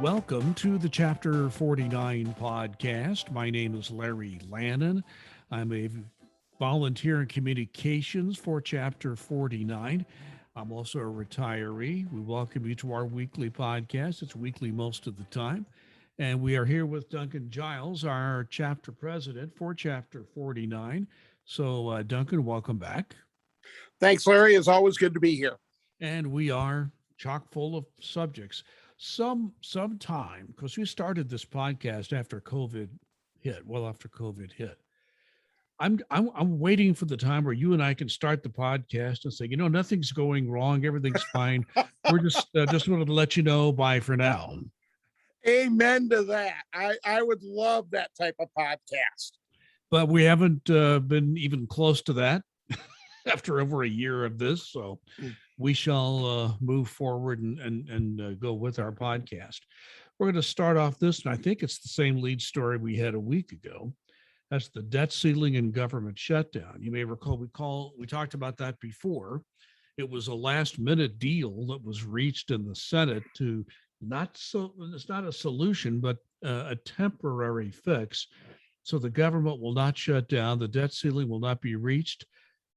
Welcome to the Chapter 49 podcast. My name is Larry Lannan. I'm a volunteer in communications for Chapter 49. I'm also a retiree. We welcome you to our weekly podcast. It's weekly most of the time. And we are here with Duncan Giles, our chapter president for Chapter 49. So, Duncan, welcome back. Thanks, Larry. It's always good to be here. And we are chock full of subjects. Some time, because we started this podcast after COVID hit. Well, after COVID hit, I'm waiting for the time where you and I can start the podcast and say, nothing's going wrong, everything's fine. We're just wanted to let you know. Bye for now. Amen to that. I would love that type of podcast. But we haven't been even close to that after over a year of this. So we shall move forward and go with our podcast. We're going to start off this, and I think it's the same lead story we had a week ago. That's the debt ceiling and government shutdown. You may recall we talked about that before. It was a last-minute deal that was reached in the Senate to it's not a solution, but a temporary fix. So the government will not shut down, the debt ceiling will not be reached,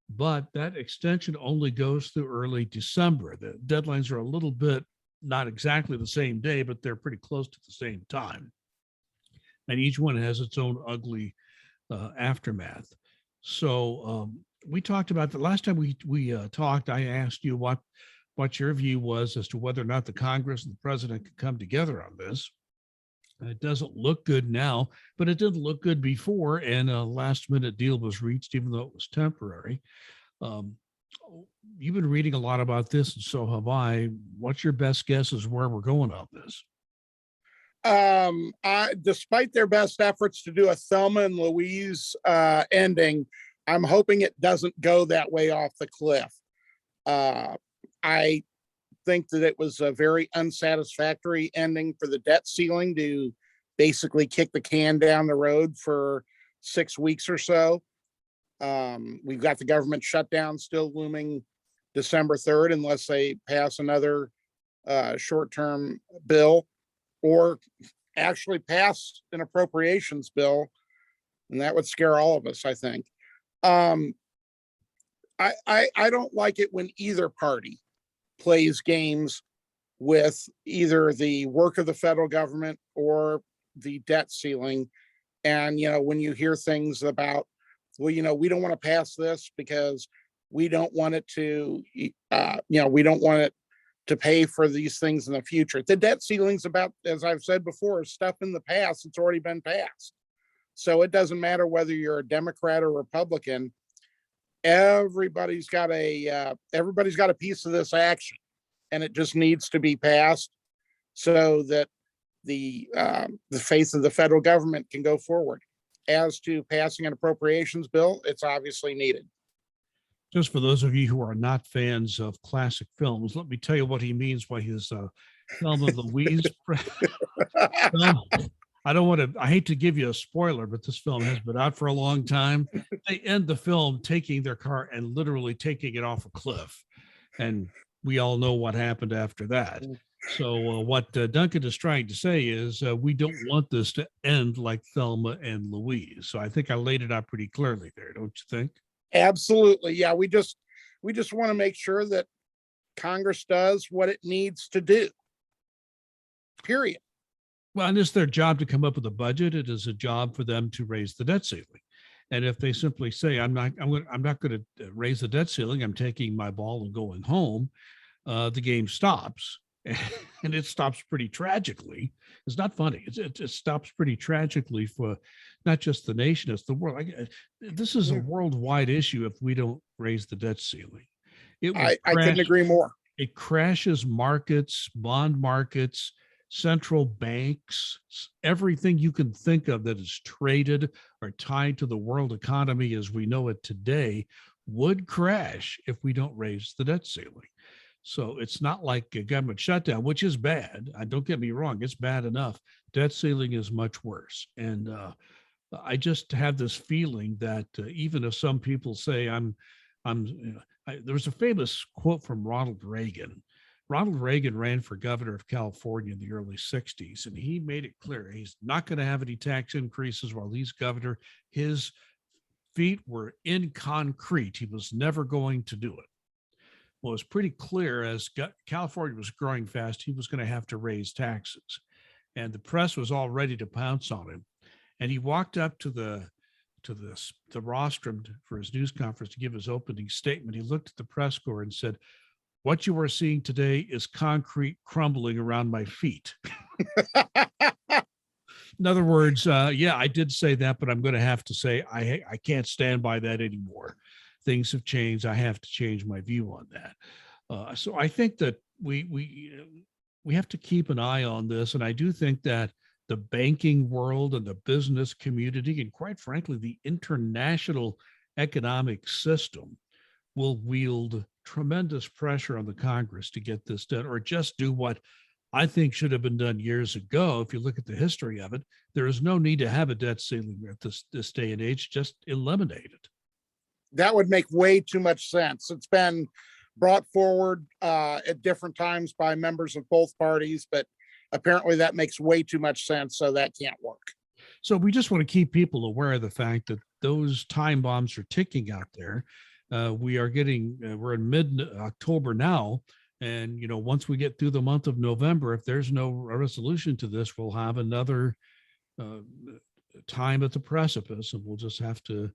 but that extension only goes through early December. The deadlines are a little bit, not exactly the same day, but they're pretty close to the same time. And each one has its own ugly aftermath. So we talked about the last time we talked, I asked you what your view was as to whether or not the Congress and the president could come together on this. It doesn't look good now, but it didn't look good before, and a last-minute deal was reached, even though it was temporary. You've been reading a lot about this, and so have I. What's your best guess as where we're going on this? Despite their best efforts to do a Thelma and Louise ending, I'm hoping it doesn't go that way off the cliff. I think that it was a very unsatisfactory ending for the debt ceiling to basically kick the can down the road for 6 weeks or so. We've got the government shutdown still looming December 3rd, unless they pass another short-term bill or actually pass an appropriations bill, and that would scare all of us, I think. I don't like it when either party plays games with either the work of the federal government or the debt ceiling. And, when you hear things about, well, we don't want to pass this because we don't want it to, we don't want it to pay for these things in the future. The debt ceiling's about, as I've said before, stuff in the past. It's already been passed. So it doesn't matter whether you're a Democrat or Republican. Everybody's got a piece of this action, and it just needs to be passed so that the faith of the federal government can go forward. As to passing an appropriations bill, it's obviously needed. Just for those of you who are not fans of classic films, let me tell you what he means by his Thelma and Louise. I hate to give you a spoiler, but this film has been out for a long time. They end the film taking their car and literally taking it off a cliff. And we all know what happened after that. So what Duncan is trying to say is we don't want this to end like Thelma and Louise. So I think I laid it out pretty clearly there, don't you think? Absolutely. Yeah, we just want to make sure that Congress does what it needs to do. Period. Well, and it's their job to come up with a budget. It is a job for them to raise the debt ceiling. And if they simply say, I'm not going to raise the debt ceiling, I'm taking my ball and going home, the game stops. And it stops pretty tragically. It's not funny. It stops pretty tragically for not just the nation, it's the world. This is a worldwide issue if we don't raise the debt ceiling. I couldn't agree more. It crashes markets, bond markets, central banks, everything you can think of that is traded or tied to the world economy as we know it today would crash if we don't raise the debt ceiling. So it's not like a government shutdown, which is bad. Don't get me wrong, it's bad enough. Debt ceiling is much worse. And I just have this feeling that even if some people say there was a famous quote from Ronald Reagan Ronald Reagan ran for governor of California in the early 60s, and he made it clear he's not going to have any tax increases while he's governor. His feet were in concrete. He was never going to do it. Well, it was pretty clear as California was growing fast, he was going to have to raise taxes. And the press was all ready to pounce on him. And he walked up to the rostrum for his news conference to give his opening statement. He looked at the press corps and said, "What you are seeing today is concrete crumbling around my feet." In other words, yeah, I did say that, but I'm going to have to say I can't stand by that anymore. Things have changed. I have to change my view on that. So I think that we have to keep an eye on this, and I do think that the banking world and the business community, and quite frankly, the international economic system, will wield tremendous pressure on the Congress to get this done, or just do what I think should have been done years ago. If you look at the history of it, there is no need to have a debt ceiling at this day and age. Just eliminate it. That would make way too much sense. It's been brought forward at different times by members of both parties, but apparently that makes way too much sense, so that can't work. So we just want to keep people aware of the fact that those time bombs are ticking out there. We're in mid-October now, and once we get through the month of November, if there's no resolution to this, we'll have another time at the precipice, and we'll just have to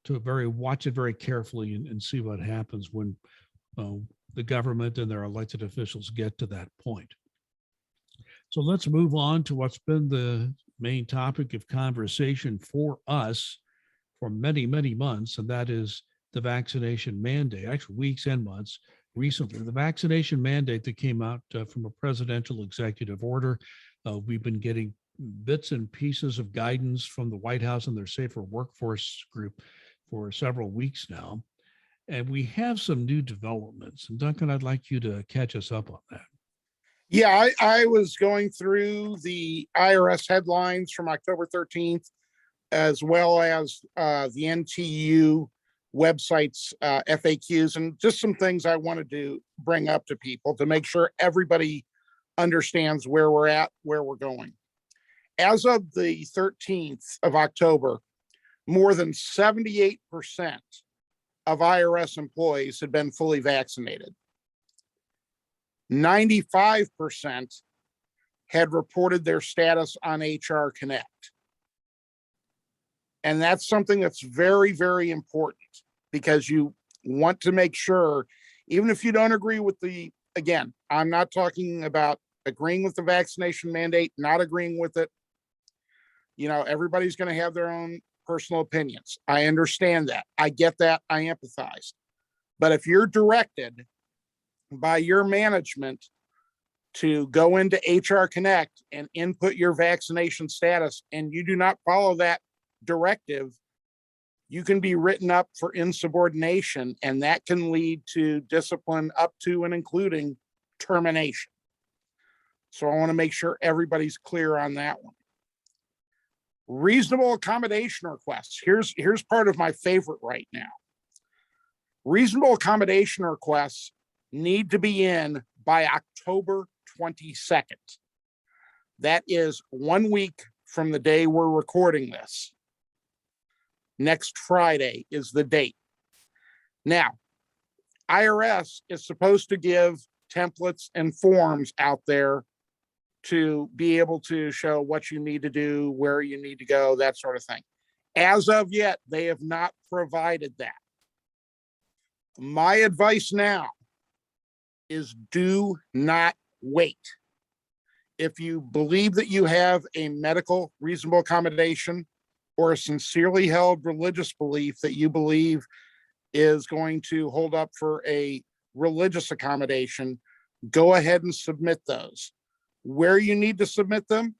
watch it very carefully and see what happens when the government and their elected officials get to that point. So let's move on to what's been the main topic of conversation for us for many, many months, and that is the vaccination mandate, actually weeks and months recently. The vaccination mandate that came out from a presidential executive order. We've been getting bits and pieces of guidance from the White House and their Safer Workforce group for several weeks now. And we have some new developments. And Duncan, I'd like you to catch us up on that. Yeah, I was going through the IRS headlines from October 13th, as well as the NTU website's FAQs, and just some things I wanted to bring up to people to make sure everybody understands where we're at, where we're going. As of the 13th of October, more than 78% of IRS employees had been fully vaccinated. 95% had reported their status on HR Connect. And that's something that's very, very important, because you want to make sure, even if you don't agree with again, I'm not talking about agreeing with the vaccination mandate, not agreeing with it. Everybody's going to have their own personal opinions. I understand that. I get that. I empathize. But if you're directed by your management to go into HR Connect and input your vaccination status, and you do not follow that directive, you can be written up for insubordination, and that can lead to discipline up to and including termination. So I want to make sure everybody's clear on that one. Reasonable accommodation requests. Here's part of my favorite right now. Reasonable accommodation requests need to be in by October 22nd. That is 1 week from the day we're recording this. Next Friday is the date. Now, IRS is supposed to give templates and forms out there to be able to show what you need to do, where you need to go, that sort of thing. As of yet, they have not provided that. My advice now is do not wait. If you believe that you have a medical reasonable accommodation or a sincerely held religious belief that you believe is going to hold up for a religious accommodation, go ahead and submit those. Where you need to submit them,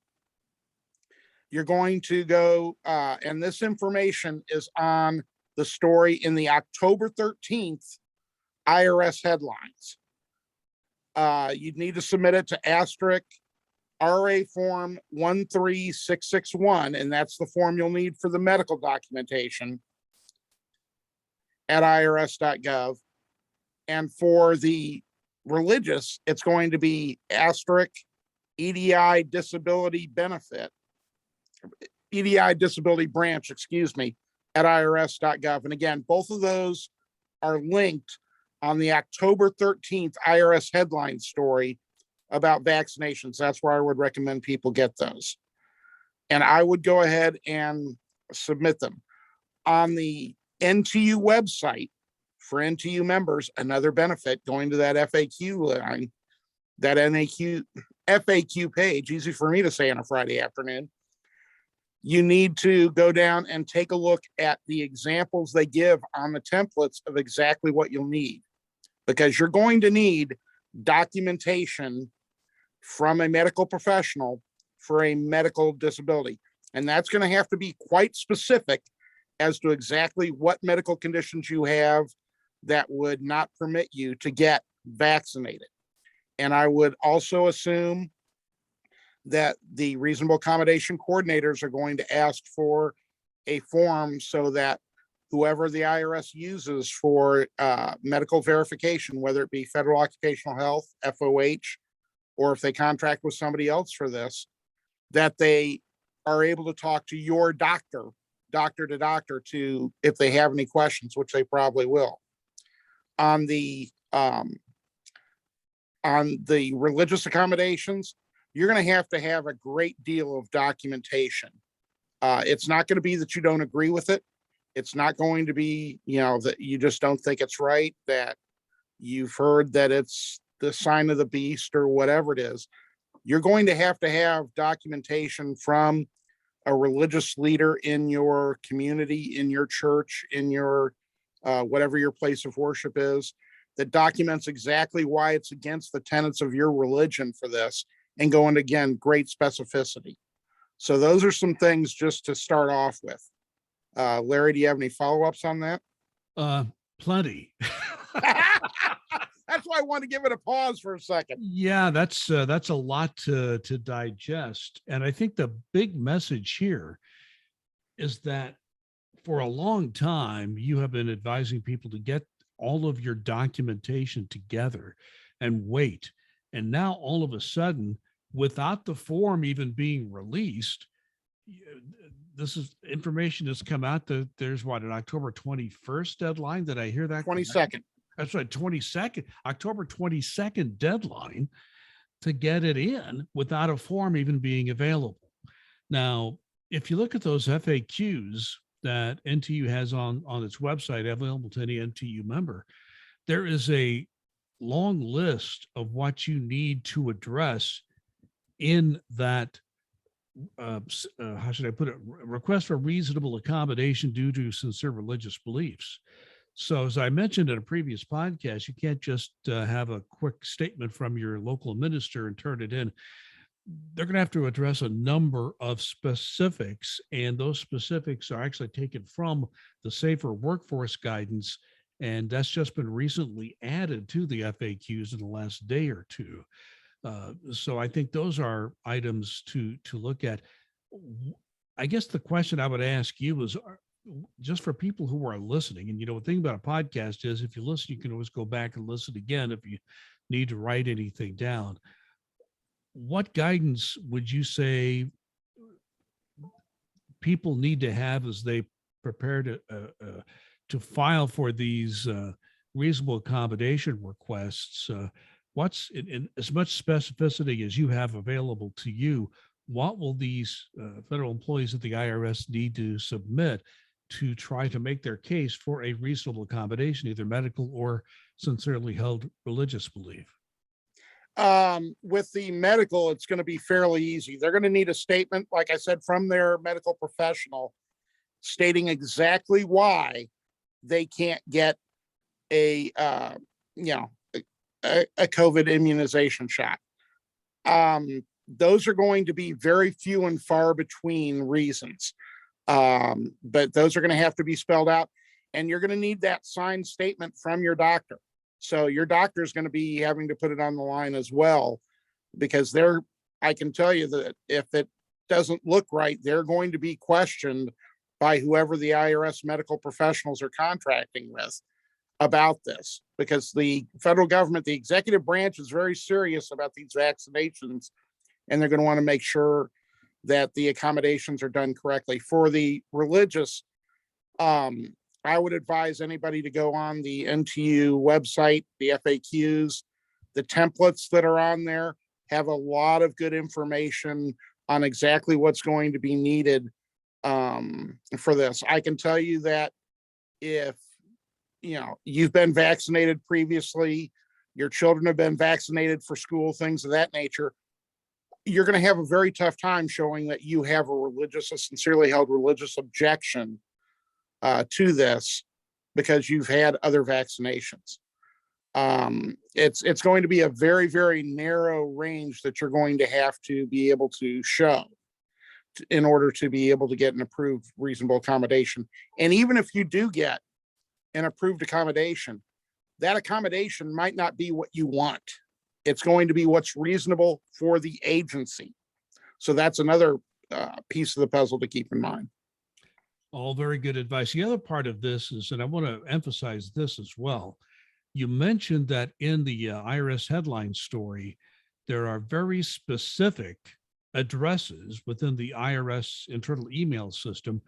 you're going to go, and this information is on the story in the October 13th IRS headlines. You'd need to submit it to asterisk RA form 13661, and that's the form you'll need for the medical documentation at irs.gov. And for the religious, it's going to be asterisk EDI disability benefit, EDI disability branch, excuse me, at irs.gov. And again, both of those are linked on the October 13th IRS headline story about vaccinations. That's where I would recommend people get those. And I would go ahead and submit them. On the NTU website for NTU members, another benefit going to that FAQ line, that FAQ page, easy for me to say on a Friday afternoon. You need to go down and take a look at the examples they give on the templates of exactly what you'll need, because you're going to need documentation from a medical professional for a medical disability. And that's going to have to be quite specific as to exactly what medical conditions you have that would not permit you to get vaccinated. And I would also assume that the reasonable accommodation coordinators are going to ask for a form so that whoever the IRS uses for medical verification, whether it be federal occupational health, FOH, or if they contract with somebody else for this, that they are able to talk to your doctor to doctor to, if they have any questions, which they probably will. On the religious accommodations, you're going to have a great deal of documentation. It's not going to be that you don't agree with it. It's not going to be, that you just don't think it's right, that you've heard that it's the sign of the beast or whatever it is. You're going to have documentation from a religious leader in your community, in your church, in your whatever your place of worship is, that documents exactly why it's against the tenets of your religion for this, and go into, again, great specificity. So those are some things just to start off with. Larry, do you have any follow-ups on that? Plenty. That's why I want to give it a pause for a second. Yeah, that's a lot to digest. And I think the big message here is that for a long time, you have been advising people to get all of your documentation together and wait. And now all of a sudden, without the form even being released, this is information that's come out that there's an October 21st deadline. Did I hear that? 22nd. That's right, 22nd, October 22nd deadline to get it in without a form even being available. Now, if you look at those FAQs that NTU has on its website, available to any NTU member, there is a long list of what you need to address in that, how should I put it, request for reasonable accommodation due to sincere religious beliefs. So as I mentioned in a previous podcast, you can't just have a quick statement from your local minister and turn it in. They're going to have to address a number of specifics, and those specifics are actually taken from the Safer Workforce Guidance, and that's just been recently added to the FAQs in the last day or two. So I think those are items to look at. I guess the question I would ask you is, just for people who are listening, and the thing about a podcast is, if you listen, you can always go back and listen again if you need to write anything down. What guidance would you say people need to have as they prepare to file for these reasonable accommodation requests? What's in as much specificity as you have available to you? What will these federal employees at the IRS need to submit to try to make their case for a reasonable accommodation, either medical or sincerely held religious belief? With the medical, it's going to be fairly easy. They're going to need a statement, like I said, from their medical professional stating exactly why they can't get a COVID immunization shot. Those are going to be very few and far between reasons. But those are going to have to be spelled out, and you're going to need that signed statement from your doctor. So your doctor is going to be having to put it on the line as well, because I can tell you that if it doesn't look right, they're going to be questioned by whoever the IRS medical professionals are contracting with about this, because the federal government, the executive branch, is very serious about these vaccinations, and they're going to want to make sure that the accommodations are done correctly. For the religious, I would advise anybody to go on the NTU website, the FAQs, the templates that are on there have a lot of good information on exactly what's going to be needed for this. I can tell you that if you've been vaccinated previously, your children have been vaccinated for school, things of that nature, you're going to have a very tough time showing that you have a sincerely held religious objection to this, because you've had other vaccinations. It's going to be a very, very narrow range that you're going to have to be able to show in order to be able to get an approved reasonable accommodation. And even if you do get an approved accommodation, that accommodation might not be what you want. It's going to be what's reasonable for the agency. So that's another piece of the puzzle to keep in mind. All very good advice. The other part of this is, and I want to emphasize this as well, you mentioned that in the IRS headline story, there are very specific addresses within the IRS internal email system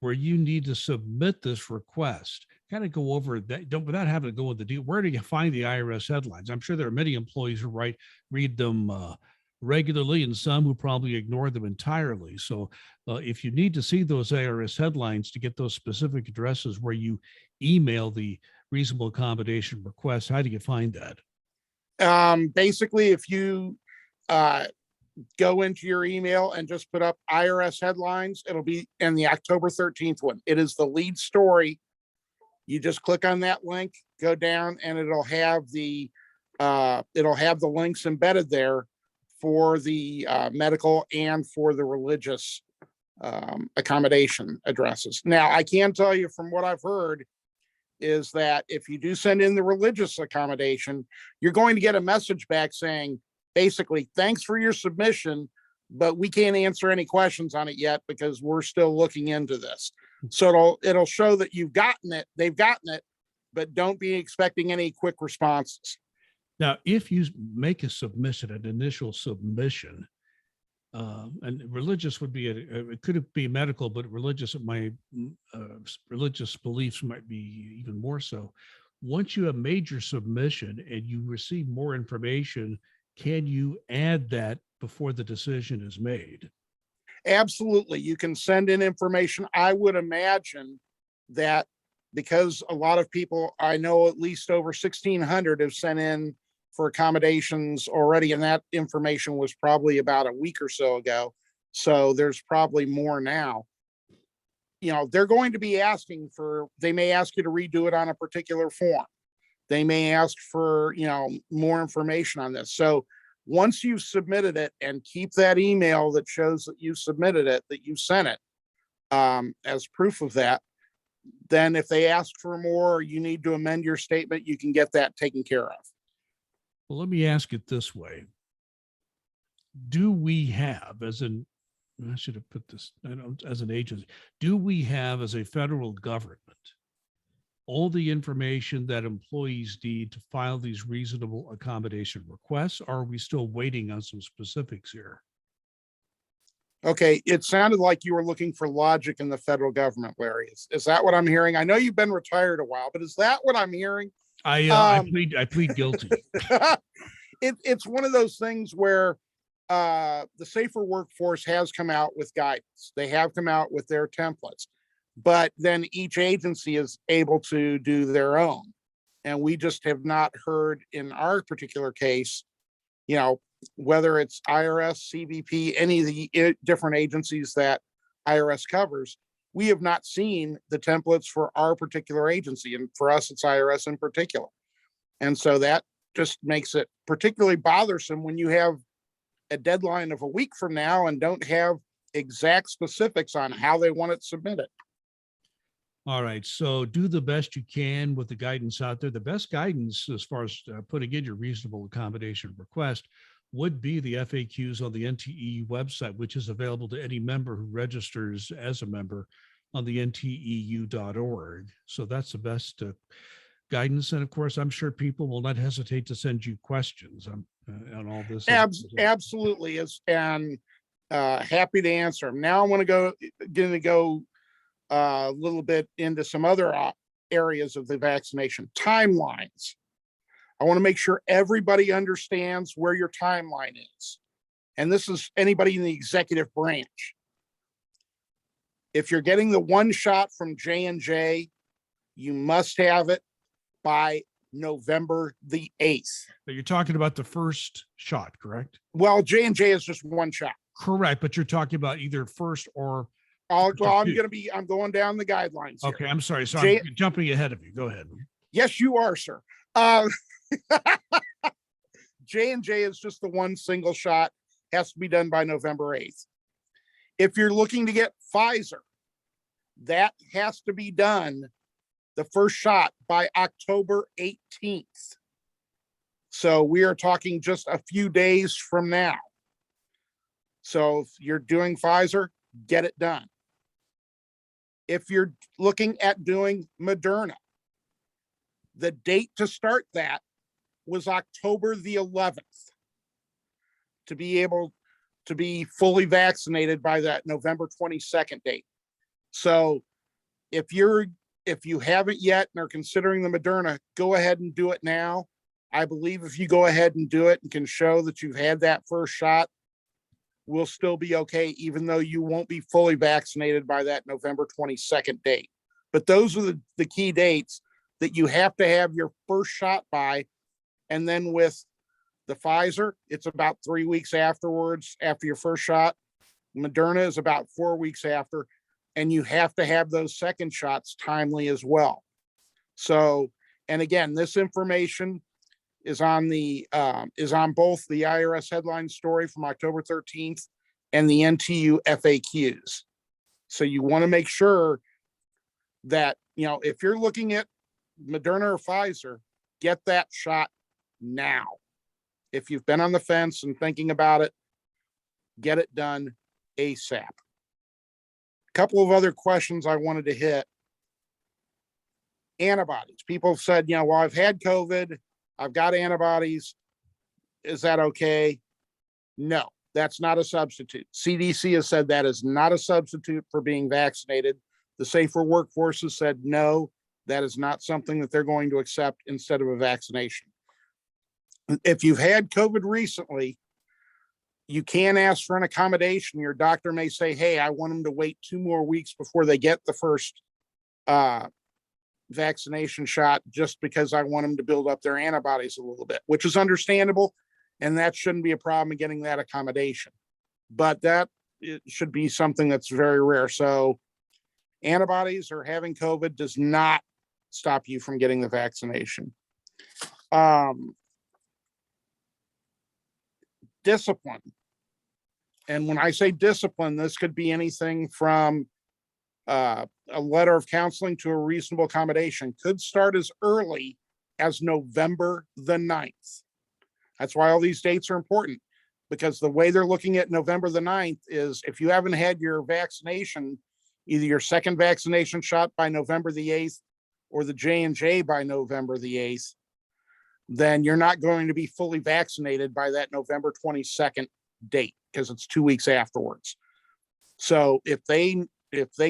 where you need to submit this request. Kind of go over that, without having to go into the deal. Where do you find the IRS headlines? I'm sure there are many employees who read them regularly, and some who probably ignore them entirely. So if you need to see those IRS headlines to get those specific addresses where you email the reasonable accommodation request, how do you find that? Basically, if you go into your email and just put up IRS headlines, it'll be in the October 13th one. It is the lead story. You just click on that link, go down, and it'll have the links embedded there for the medical and for the religious accommodation addresses. Now, I can tell you from what I've heard is that if you do send in the religious accommodation, you're going to get a message back saying, basically, thanks for your submission, but we can't answer any questions on it yet because we're still looking into this. So it'll show that you've gotten it, they've gotten it, but don't be expecting any quick responses. Now, if you make a submission, an initial submission, and religious would be, it could be medical, but religious beliefs might be even more so. Once you have made your submission and you receive more information, can you add that before the decision is made? Absolutely. You can send in information. I would imagine that because a lot of people, I know at least over 1,600 have sent in for accommodations already, and that information was probably about a week or so ago. So there's probably more now. They're going to be asking they may ask you to redo it on a particular form. They may ask for, more information on this. So once you've submitted it, and keep that email that shows that you submitted it, that you sent it as proof of that, then if they ask for more, or you need to amend your statement, you can get that taken care of. Well, let me ask it this way. Do we have, I should have put this, as an agency, do we have as a federal government all the information that employees need to file these reasonable accommodation requests? Or are we still waiting on some specifics here? Okay, it sounded like you were looking for logic in the federal government, Larry. Is that what I'm hearing? I know you've been retired a while, but is that what I'm hearing? I plead guilty. It's one of those things where the Safer Workforce has come out with guidance. They have come out with their templates, but then each agency is able to do their own. And we just have not heard in our particular case, whether it's IRS, CBP, any of the different agencies that IRS covers, we have not seen the templates for our particular agency. And for us, it's IRS in particular. And so that just makes it particularly bothersome when you have a deadline of a week from now and don't have exact specifics on how they want it submitted. All right. So do the best you can with the guidance out there. The best guidance as far as putting in your reasonable accommodation request would be the FAQs on the NTE website, which is available to any member who registers as a member on the nteu.org. So that's the best guidance. And of course, I'm sure people will not hesitate to send you questions on all this. Absolutely is, and happy to answer them. Now I'm going to go a little bit into some other areas of the vaccination timelines. I want to make sure everybody understands where your timeline is. And this is anybody in the executive branch. If you're getting the one shot from J&J, you must have it by November the 8th. But you're talking about the first shot, correct? Well, J&J is just one shot. Correct, but you're talking about either first or I'm going down the guidelines here. Okay, I'm sorry. So I'm jumping ahead of you. Go ahead. Yes, you are, sir. J&J is just the one single shot, has to be done by November 8th. If you're looking to get Pfizer, that has to be done, the first shot, by October 18th. So we are talking just a few days from now. So if you're doing Pfizer, get it done. If you're looking at doing Moderna, the date to start that was October the 11th to be able to be fully vaccinated by that November 22nd date. So if you haven't yet and are considering the Moderna, go ahead and do it now. I believe if you go ahead and do it and can show that you've had that first shot, we'll still be okay, even though you won't be fully vaccinated by that November 22nd date. But those are the key dates that you have to have your first shot by. And then with the Pfizer, it's about 3 weeks afterwards, after your first shot. Moderna is about 4 weeks after, and you have to have those second shots timely as well. So, and again, this information is on both the IRS headline story from October 13th and the NTU FAQs. So you want to make sure that, if you're looking at Moderna or Pfizer, get that shot now. If you've been on the fence and thinking about it, get it done ASAP. A couple of other questions I wanted to hit. Antibodies. People have said, well, I've had COVID, I've got antibodies. Is that okay? No, that's not a substitute. CDC has said that is not a substitute for being vaccinated. The Safer Workforce has said, no, that is not something that they're going to accept instead of a vaccination. If you've had COVID recently, you can ask for an accommodation. Your doctor may say, hey, I want them to wait 2 more weeks before they get the first vaccination shot, just because I want them to build up their antibodies a little bit, which is understandable. And that shouldn't be a problem in getting that accommodation. But it should be something that's very rare. So antibodies or having COVID does not stop you from getting the vaccination. Discipline. And when I say discipline, this could be anything from a letter of counseling to a reasonable accommodation. Could start as early as November the 9th. That's why all these dates are important, because the way they're looking at November the 9th is if you haven't had your vaccination, either your second vaccination shot by November the 8th or the J&J by November the 8th, then you're not going to be fully vaccinated by that November 22nd date, because it's 2 weeks afterwards. So if they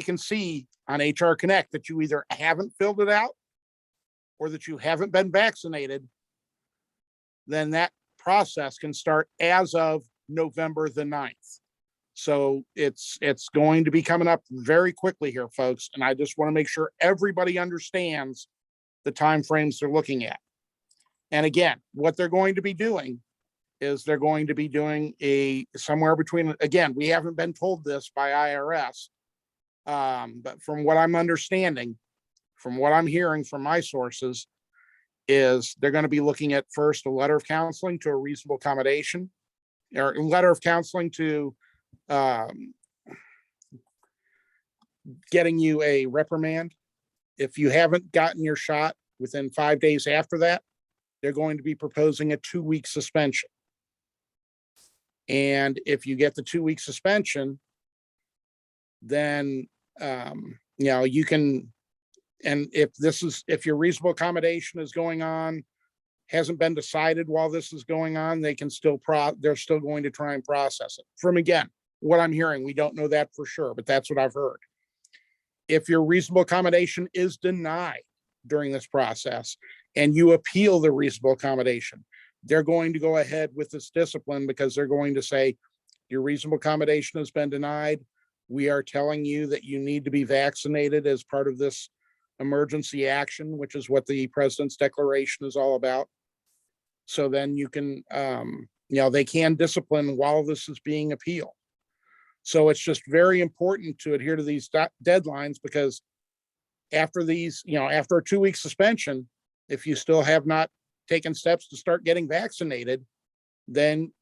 can see on HR Connect that you either haven't filled it out or that you haven't been vaccinated, then that process can start as of November the 9th. So it's going to be coming up very quickly here, folks. And I just want to make sure everybody understands the timeframes they're looking at. And again, what they're going to be doing is they're going to be doing somewhere between, again, we haven't been told this by IRS, but from what I'm understanding, from what I'm hearing from my sources, is they're going to be looking at first a letter of counseling to a reasonable accommodation, or a letter of counseling to getting you a reprimand. If you haven't gotten your shot within 5 days after that, they're going to be proposing a 2-week suspension. And if you get the 2-week suspension, then you can and if your reasonable accommodation is going on, hasn't been decided while this is going on, they're still going to try and process it. From, again, what I'm hearing, we don't know that for sure, but that's what I've heard. If your reasonable accommodation is denied during this process and you appeal the reasonable accommodation, they're going to go ahead with this discipline, because they're going to say, your reasonable accommodation has been denied. We are telling you that you need to be vaccinated as part of this emergency action, which is what the president's declaration is all about. So then you can, they can discipline while this is being appealed. So it's just very important to adhere to these deadlines, because after after a 2-week suspension, if you still have not taken steps to start getting vaccinated, then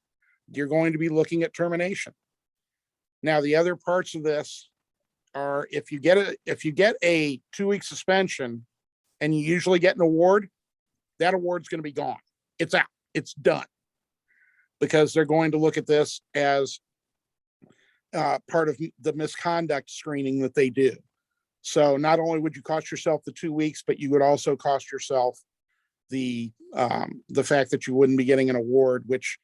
you're going to be looking at termination. Now, the other parts of this are, if you get a 2-week suspension and you usually get an award, that award's going to be gone. It's out. It's done, because they're going to look at this as part of the misconduct screening that they do. So not only would you cost yourself the 2 weeks, but you would also cost yourself the fact that you wouldn't be getting an award, which,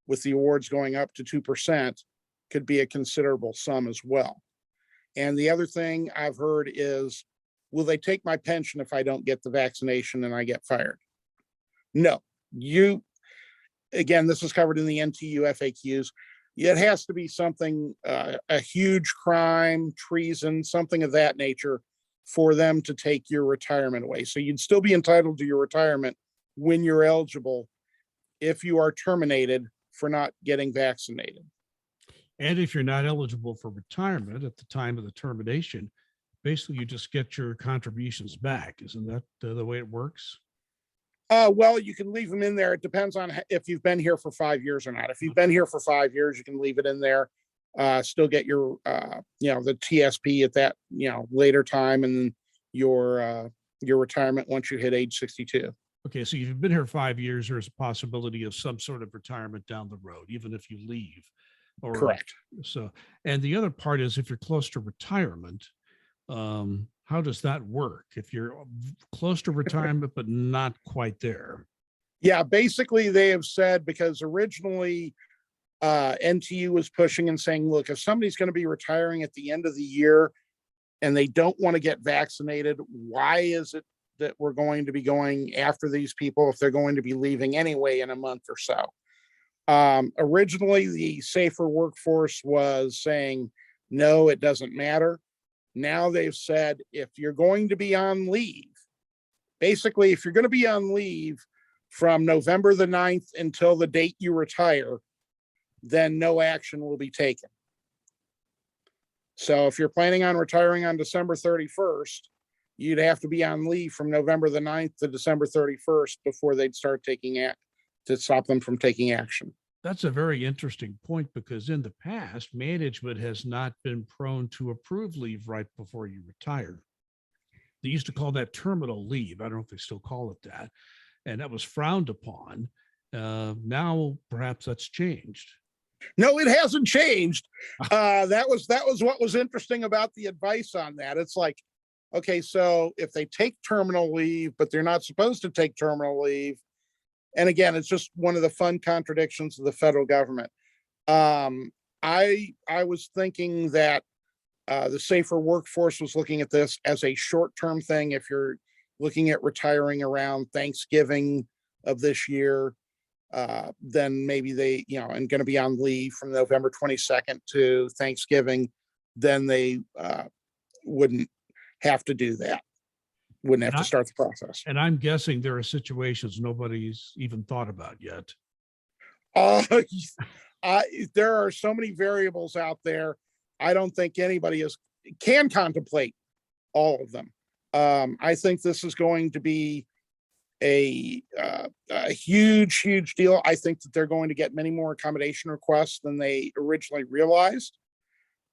with the awards going up to 2%, could be a considerable sum as well. And the other thing I've heard is, will they take my pension if I don't get the vaccination and I get fired? No. Again, this is covered in the NTU FAQs. It has to be something, a huge crime, treason, something of that nature, for them to take your retirement away. So you'd still be entitled to your retirement when you're eligible, if you are terminated for not getting vaccinated. And if you're not eligible for retirement at the time of the termination, basically you just get your contributions back. Isn't that the way it works? Well, you can leave them in there. It depends on if you've been here for 5 years or not. If you've been here for 5 years, you can leave it in there. Still get your, the TSP at that, later time, and your retirement once you hit age 62. Okay, so if you've been here 5 years, there's a possibility of some sort of retirement down the road, even if you leave. Correct. So, and the other part is, if you're close to retirement, how does that work? If you're close to retirement, but not quite there? Yeah, basically they have said, because originally NTU was pushing and saying, look, if somebody's going to be retiring at the end of the year and they don't want to get vaccinated, why is it that we're going to be going after these people if they're going to be leaving anyway in a month or so? Originally, the Safer Workforce was saying, no, it doesn't matter. Now they've said, if you're going to be on leave, basically, if you're going to be on leave from November the 9th until the date you retire, then no action will be taken. So if you're planning on retiring on December 31st, you'd have to be on leave from November the 9th to December 31st before they'd start taking action to stop them from taking action. That's a very interesting point, because in the past, management has not been prone to approve leave right before you retire. They used to call that terminal leave. I don't know if they still call it that. And that was frowned upon. Now, perhaps that's changed. No, it hasn't changed. That was what was interesting about the advice on that. It's like, okay, so if they take terminal leave, but they're not supposed to take terminal leave, and again, it's just one of the fun contradictions of the federal government. I was thinking that the Safer Workforce was looking at this as a short-term thing. If you're looking at retiring around Thanksgiving of this year, then maybe they, and going to be on leave from November 22nd to Thanksgiving, then they wouldn't have to do that. Wouldn't have to start the process. And I'm guessing there are situations nobody's even thought about yet. There are so many variables out there. I don't think anybody can contemplate all of them. I think this is going to be a huge, huge deal. I think that they're going to get many more accommodation requests than they originally realized.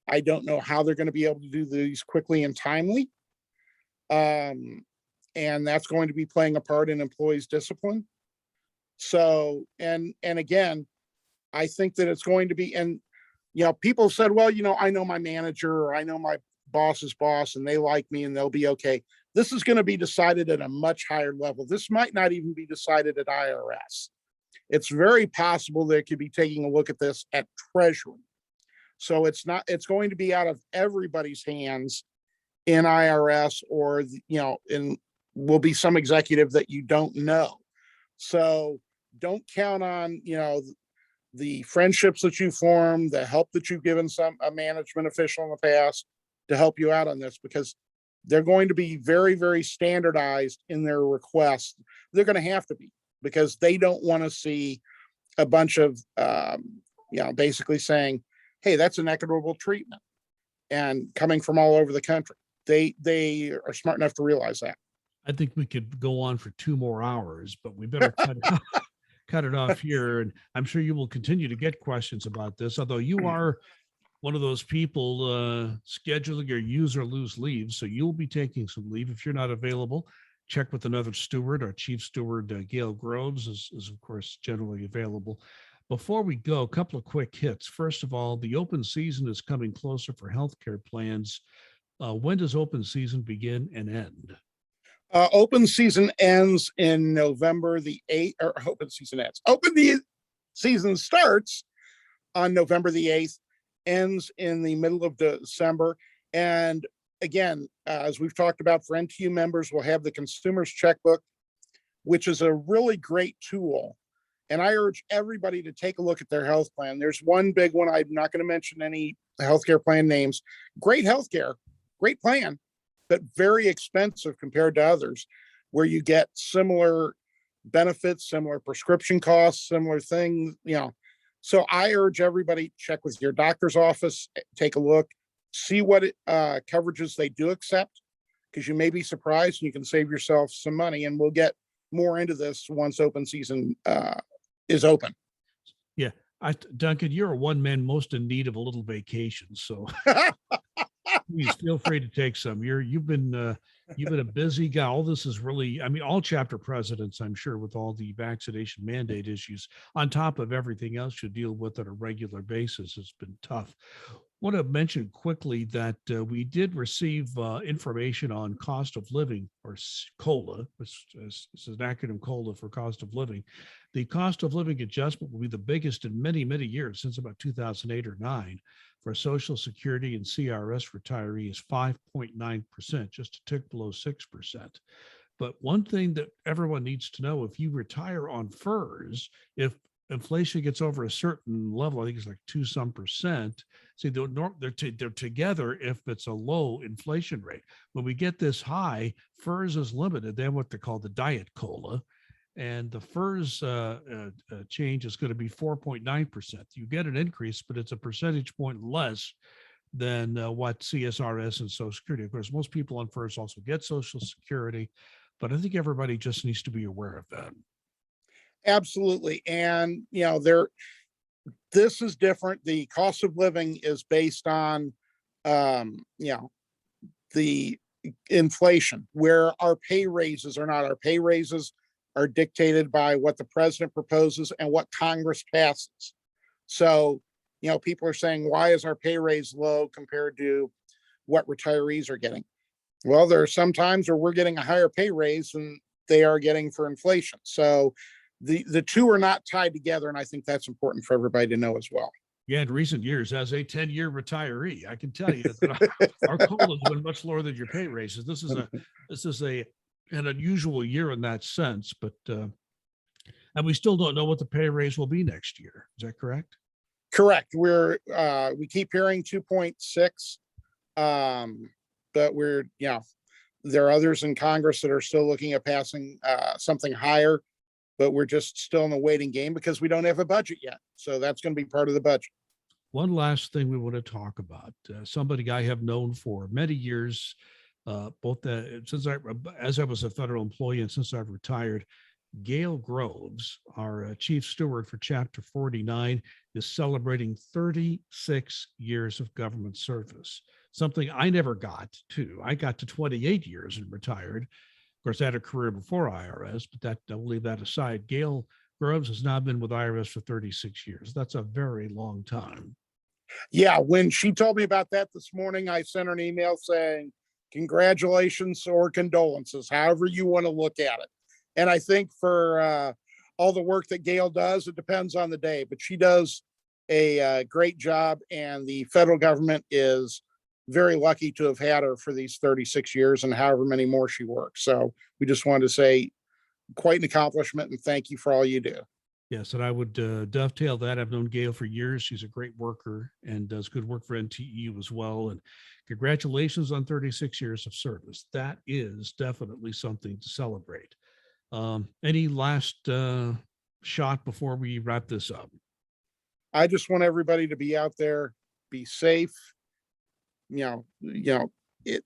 I don't know how they're going to be able to do these quickly and timely. And that's going to be playing a part in employees' discipline. So, and again, I think that it's going to be, and people said, well, I know my manager, or I know boss's boss and they like me and they'll be okay. This is going to be decided at a much higher level. This might not even be decided at IRS. It's very possible they could be taking a look at this at Treasury. So it's going to be out of everybody's hands in IRS, or, in will be some executive that you don't know. So don't count on, the friendships that you form, the help that you've given a management official in the past to help you out on this, because they're going to be very, very standardized in their requests. They're going to have to be, because they don't want to see a bunch of, basically saying, hey, that's an equitable treatment, and coming from all over the country. They are smart enough to realize that. I think we could go on for 2 more hours, but we better cut it off here. And I'm sure you will continue to get questions about this, although you are one of those people scheduling your use or lose leave. So you'll be taking some leave. If you're not available, check with another steward. Our chief steward, Gail Groves, is of course generally available. Before we go, a couple of quick hits. First of all, the open season is coming closer for healthcare plans. When does open season begin and end? Open season ends in November the 8th, or open season ends. Season starts on November the 8th, ends in the middle of December. And again, as we've talked about, for NTU members, we'll have the consumer's checkbook, which is a really great tool. And I urge everybody to take a look at their health plan. There's one big one. I'm not going to mention any healthcare plan names. Great healthcare, great plan, but very expensive compared to others, where you get similar benefits, similar prescription costs, similar things, So I urge everybody, check with your doctor's office, take a look, see what coverages they do accept, because you may be surprised and you can save yourself some money. And we'll get more into this once open season is open. Yeah. Duncan, you're a one man most in need of a little vacation. So please feel free to take some. You've been a busy guy. All this is really, all chapter presidents, I'm sure, with all the vaccination mandate issues on top of everything else you deal with on a regular basis, it's been tough. Want to mention quickly that we did receive information on cost of living, or COLA, which is an acronym, COLA for cost of living. The cost of living adjustment will be the biggest in many, many years, since about 2008 or 9. For Social Security and CRS retirees, 5.9%, just a tick below 6%. But one thing that everyone needs to know, if you retire on FERS, if inflation gets over a certain level, I think it's like 2% see, they're together if it's a low inflation rate. When we get this high, FERS is limited. They have what they call the diet COLA. And the FERS change is going to be 4.9%. You get an increase, but it's a percentage point less than what CSRS and Social Security. Of course, most people on FERS also get Social Security, but I think everybody just needs to be aware of that. Absolutely. And, this is different. The cost of living is based on, the inflation, where our pay raises are not. Our pay raises are dictated by what the president proposes and what Congress passes. So, people are saying, why is our pay raise low compared to what retirees are getting? Well, there are some times where we're getting a higher pay raise than they are getting for inflation. So the two are not tied together. And I think that's important for everybody to know as well. Yeah, in recent years, as a 10-year retiree, I can tell you that our COLA has been much lower than your pay raises. This is an unusual year in that sense, but and we still don't know what the pay raise will be next year. Is that correct? Correct. We keep hearing 2.6, but there are others in Congress that are still looking at passing something higher, but we're just still in the waiting game because we don't have a budget yet. So that's going to be part of the budget. One last thing we want to talk about, somebody I have known for many years, as I was a federal employee and since I've retired. Gail Groves, our chief steward for Chapter 49, is celebrating 36 years of government service, something I never got to. I got to 28 years and retired. Of course, I had a career before IRS, but I'll leave that aside. Gail Groves has now been with IRS for 36 years. That's a very long time. Yeah, when she told me about that this morning, I sent her an email saying, congratulations or condolences, however you want to look at it. And I think for all the work that Gail does, it depends on the day, but she does a great job, and the federal government is very lucky to have had her for these 36 years and however many more she works. So we just wanted to say quite an accomplishment and thank you for all you do. Yes, and I would dovetail that. I've known Gail for years. She's a great worker and does good work for NTEU as well. And congratulations on 36 years of service. That is definitely something to celebrate. Any last shot before we wrap this up? I just want everybody to be out there, be safe. It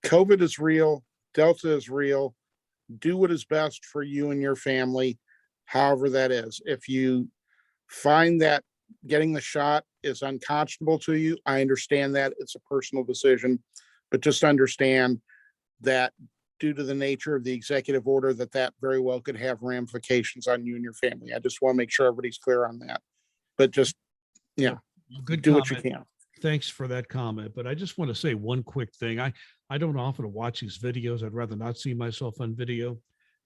COVID is real, Delta is real. Do what is best for you and your family, however that is. If you find that getting the shot is unconscionable to you, I understand that it's a personal decision, but just understand that due to the nature of the executive order, that very well could have ramifications on you and your family. I just want to make sure everybody's clear on that. But just, Good do comment. what you can. Thanks for that comment. But I just want to say one quick thing. I don't often watch these videos. I'd rather not see myself on video.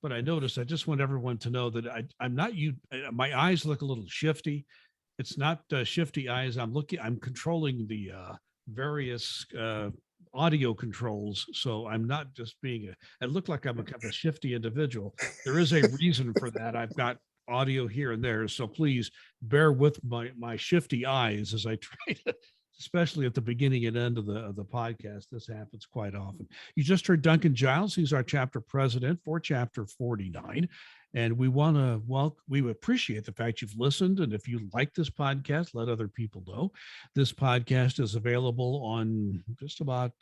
But I noticed, I just want everyone to know that I'm not you. My eyes look a little shifty. It's not shifty eyes. I'm controlling the various audio controls. So I'm not just being I look like I'm a kind of a shifty individual. There is a reason for that. I've got audio here and there. So please bear with my shifty eyes as I try to, especially at the beginning and end of the podcast. This happens quite often. You just heard Duncan Giles. He's our chapter president for chapter 49. And we we appreciate the fact you've listened. And if you like this podcast, let other people know. This podcast is available on just about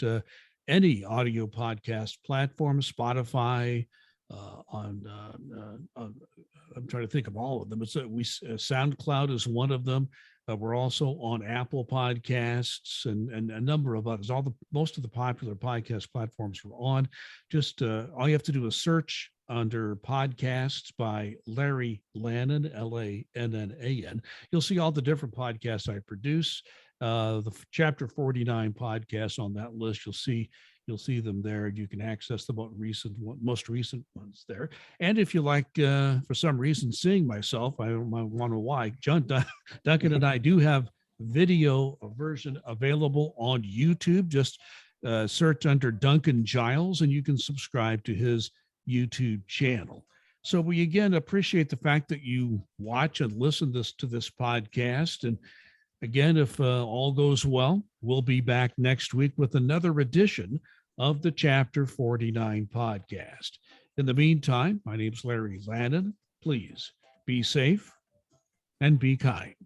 any audio podcast platform, Spotify, I'm trying to think of all of them. SoundCloud is one of them. We're also on Apple Podcasts and a number of others. Most of the popular podcast platforms we're on. Just all you have to do is search under podcasts by Larry Lannan, Lannan. You'll see all the different podcasts I produce. The chapter 49 podcasts on that list. You'll see them there. You can access the most recent ones there. And if you like, for some reason, seeing myself, I don't know why, Duncan and I do have video version available on YouTube. Just search under Duncan Giles and you can subscribe to his YouTube channel. So we again appreciate the fact that you watch and listen to this podcast. And again, if all goes well, we'll be back next week with another edition of the Chapter 49 podcast. In the meantime, my name's Larry Lannan. Please be safe and be kind.